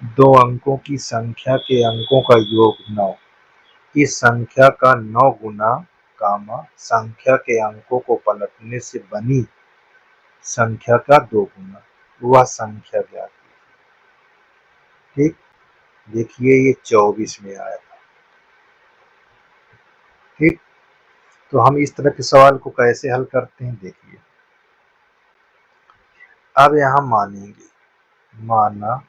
दो अंकों की संख्या के अंकों का योग 9। इस संख्या का 9 गुना संख्या के अंकों को पलटने से बनी संख्या का 2 गुना, वह संख्या ज्ञात कीजिए। ठीक, देखिए ये 24 में आया था। ठीक, तो हम इस तरह के सवाल को कैसे हल करते हैं देखिए। अब यहां मानेंगे, माना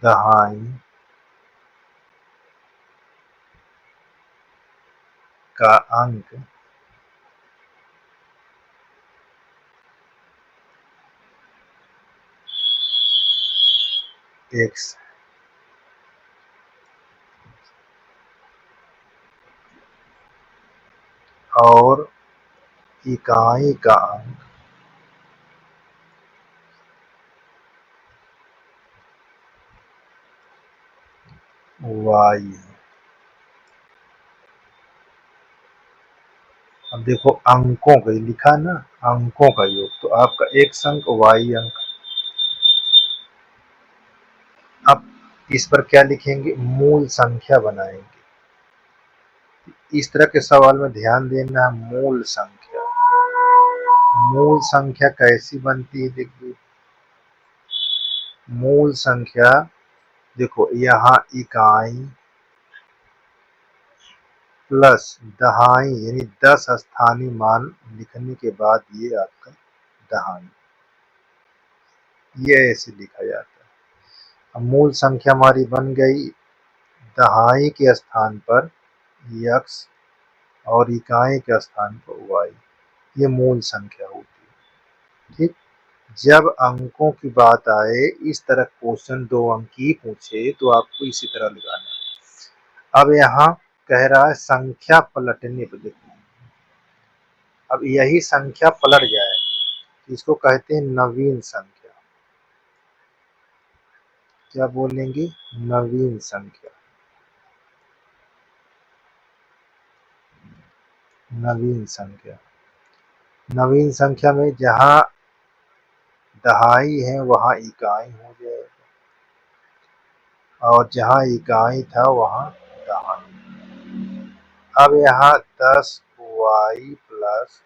दहाई का अंक x और इकाई का अंक y है। अब देखो अंकों का लिखा ना, अंकों का योग, तो आपका x अंक y अंक। अब इस पर क्या लिखेंगे, मूल संख्या बनाएंगे। इस तरह के सवाल में ध्यान देना है, मूल संख्या। मूल संख्या कैसी बनती है देखिए, मूल संख्या देखो यहाँ इकाई प्लस दहाई यानी 10 स्थानीय मान लिखने के बाद ये आपका दहाई, ये ऐसे लिखा जाता है। अब मूल संख्या हमारी बन गई, दहाई के स्थान पर x और इकाई के स्थान पर y, ये मूल संख्या होती है। ठीक, जब अंकों की बात आए, इस तरह क्वेश्चन 2 अंक की पूछे तो आपको इसी तरह लगाना है। अब यहाँ कह रहा है संख्या पलटने पर देखो, अब यही संख्या पलट जाए, इसको कहते हैं नवीन संख्या। क्या बोलेंगे, नवीन संख्या। नवीन संख्या, नवीन संख्या में जहां दहाई है वहां इकाई हो जाएगा, और जहां इकाई था वहां दहाई। अब यहाँ 10y प्लस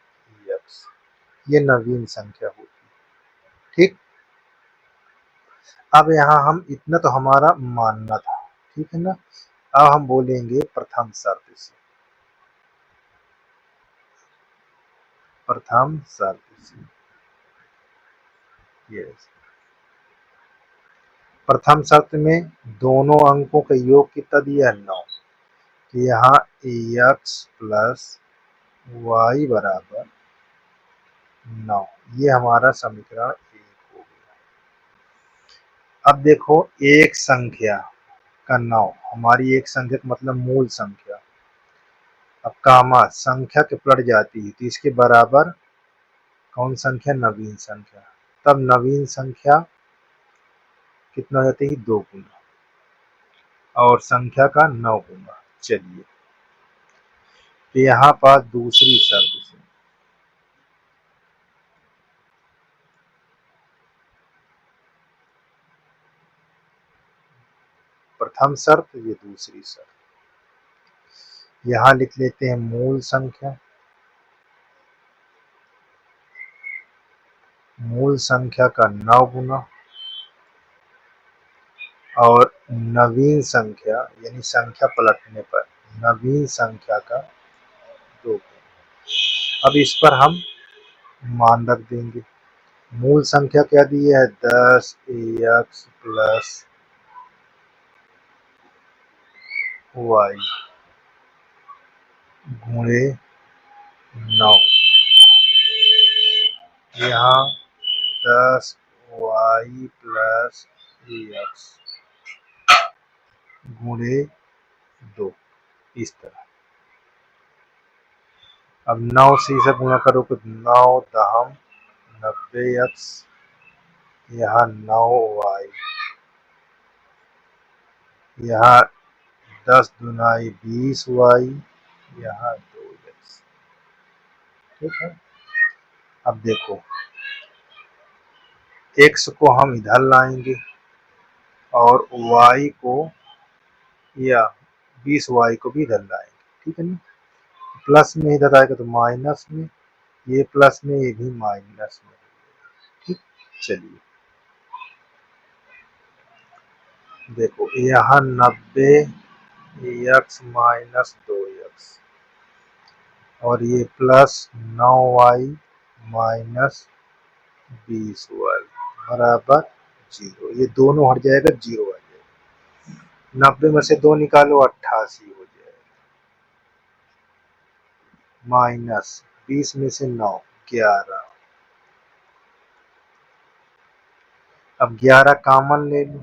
x, ये नवीन संख्या होगी। ठीक, अब यहाँ हम इतना तो हमारा मानना था, ठीक है ना। अब हम बोलेंगे प्रथम शर्त से, प्रथम शर्त से। यस, प्रथम शर्त में दोनों अंकों का योग कितना दिया है, 9। तो यहाँ x प्लस y बराबर 9, ये हमारा समीकरण 1 हो गया। अब देखो एक संख्या का 9, हमारी एक संख्या का मतलब मूल संख्या। अब संख्या के पलट जाती है तो इसके बराबर कौन संख्या, नवीन संख्या। तब नवीन संख्या कितना हो जाती है, 2 गुना, और संख्या का 9 गुना। चलिए, तो यहाँ पर दूसरी शर्त से, प्रथम शर्त ये दूसरी शर्त, यहाँ लिख लेते हैं मूल संख्या। मूल संख्या का 9 गुना और नवीन संख्या यानी संख्या पलटने पर नवीन संख्या का 2 गुना। अब इस पर हम मान रख देंगे। मूल संख्या क्या दी है, 10x प्लस y गुणे 9, यहाँ 10y प्लस x गुणे 2, इस तरह। अब 9 से इसे गुणा करो तो 9 दहम 90x, यहाँ 9y, यहाँ 10 दूनाई 20y, यहाँ 2x। ठीक है। अब देखो x को हम इधर लाएंगे और y को या 20y को भी इधर लाएंगे, ठीक है ना। प्लस में इधर आएगा तो माइनस में, ये प्लस में ये भी माइनस में, ठीक। चलिए देखो यहाँ 90x माइनस 2x और ये प्लस 9y माइनस 20y बराबर 0। ये दोनों हट जाएगा, 0 आ जाएगा। 90 में से 2 निकालो 88 हो जाएगा, माइनस 20 में से 9 11। अब 11 कॉमन ले लो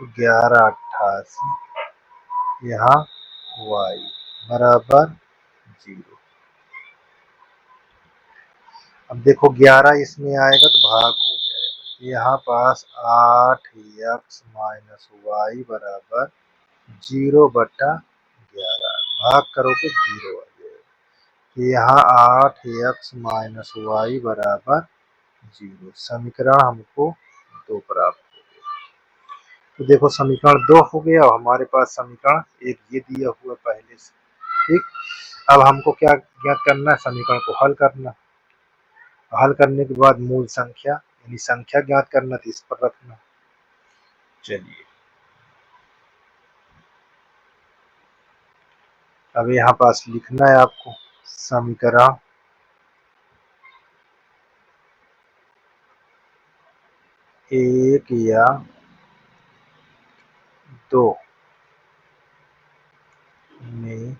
तो 11 88, यहाँ y बराबर 0। अब देखो 11 इसमें आएगा तो भाग हो जाएगा, यहाँ पास 8x माइनस वाई बराबर 0/11, भाग करो तो 0 आ जाएगा। यहाँ 8x माइनस वाई बराबर 0, समीकरण हमको 2 प्राप्त हो गया। तो देखो समीकरण 2 हो गया और हमारे पास समीकरण 1 ये दिया हुआ पहले से, ठीक। अब हमको क्या ज्ञात करना है, समीकरण को हल करना। हल करने के बाद मूल संख्या यानी संख्या ज्ञात करना, तो इस पर रखना। चलिए अब यहाँ पास लिखना है आपको समीकरण 1 या 2 में,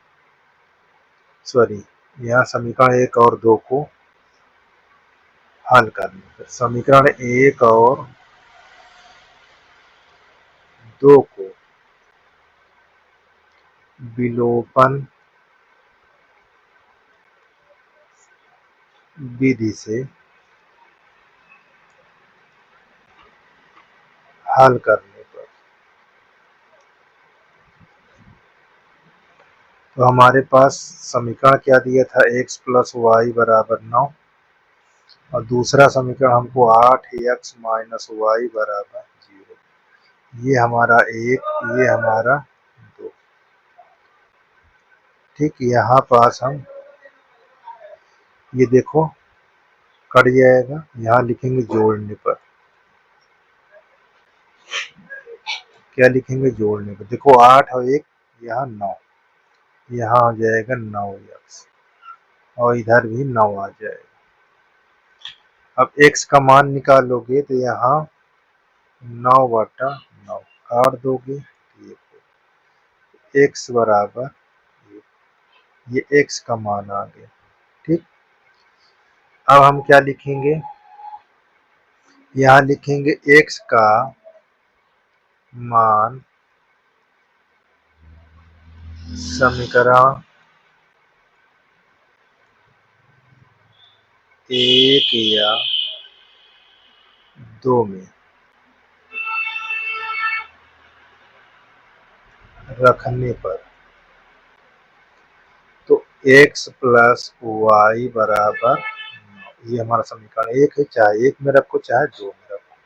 सॉरी, यहाँ समीकरण 1 और 2 को हल करना। समीकरण 1 और 2 को विलोपन विधि से हल करने पर तो हमारे पास समीकरण क्या दिया था, x प्लस वाई बराबर 9 और दूसरा समीकरण हमको 8x माइनस वाई बराबर 0। ये हमारा 1, ये हमारा 2, ठीक। यहाँ पास हम ये देखो कट जाएगा, यहाँ लिखेंगे जोड़ने पर, क्या लिखेंगे जोड़ने पर। देखो 8 और 1 यहाँ 9, यहाँ आ जाएगा 9x और इधर भी 9 आ जाएगा। अब x का मान निकालोगे तो यहाँ 9/9 काट दोगे, x बराबर ये x का मान आ गया, ठीक। अब हम क्या लिखेंगे, यहाँ लिखेंगे x का मान समीकरण 1 या 2 में रखने पर तो x प्लस वाई बराबर 9। ये हमारा समीकरण 1 है, चाहे 1 में रखो चाहे 2 में रखो।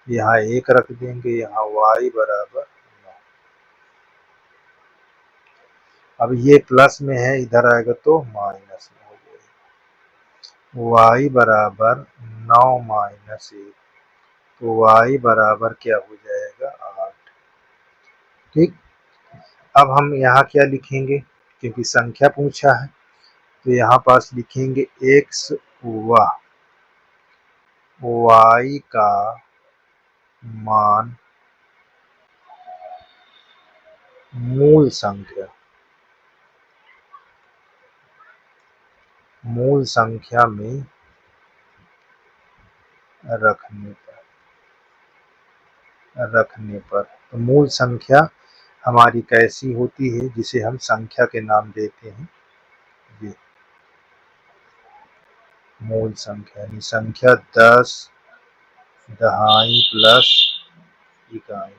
यहाँ 1 रख देंगे, यहाँ y बराबर 9। अब ये प्लस में है, इधर आएगा तो माइनस में हो जाएगा। y बराबर 9 माइनस 1 तो y बराबर क्या हो जाएगा 8, ठीक। अब हम यहाँ क्या लिखेंगे, क्योंकि संख्या पूछा है तो यहाँ पास लिखेंगे x व y का मान मूल संख्या में रखने पर तो मूल संख्या हमारी कैसी होती है, जिसे हम संख्या के नाम देते हैं, ये मूल संख्या यानी संख्या 10 दहाई प्लस इकाई।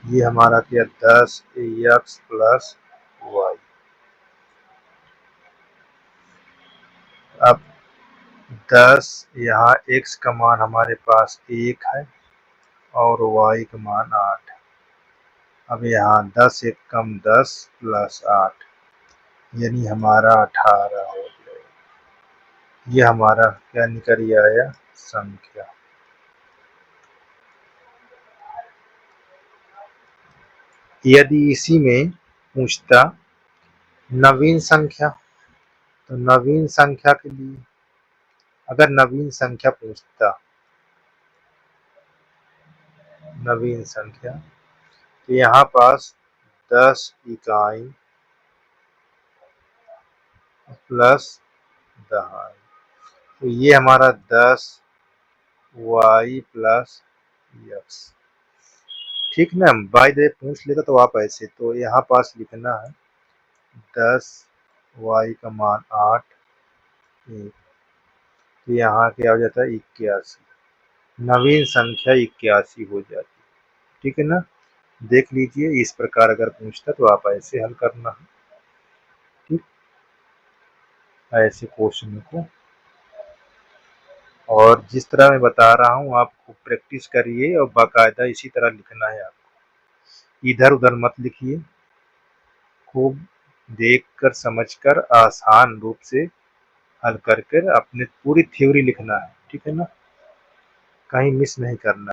ये हमारा क्या 10x प्लस वाई। अब 10, यहाँ x का मान हमारे पास 1 है और y का मान 8 है। अब यहाँ 10 एक कम 10 प्लस 8 यानी हमारा 18 हो जाएगा। ये हमारा क्या निकल आया संख्या। यदि इसी में पूछता नवीन संख्या, तो नवीन संख्या के लिए अगर नवीन संख्या पूछता, नवीन संख्या, तो यहाँ पास 10 इकाई प्लस दहाई, तो ये हमारा 10 y प्लस x। ठीक ना, बाय द वे पूछ लेता तो आप ऐसे, तो यहाँ पास लिखना है 10 y का मान 8, तो यहाँ क्या हो जाता है 81, नवीन संख्या 81 हो जाती है। ठीक है ना, देख लीजिए इस प्रकार अगर पूछता तो आप ऐसे हल करना है। ठीक, ऐसे क्वेश्चन को, और जिस तरह मैं बता रहा हूँ आपको प्रैक्टिस करिए और बाकायदा इसी तरह लिखना है आपको, इधर उधर मत लिखिए, खूब देखकर समझकर आसान रूप से हल कर अपने पूरी थ्योरी लिखना है। ठीक है ना, कहीं मिस नहीं करना।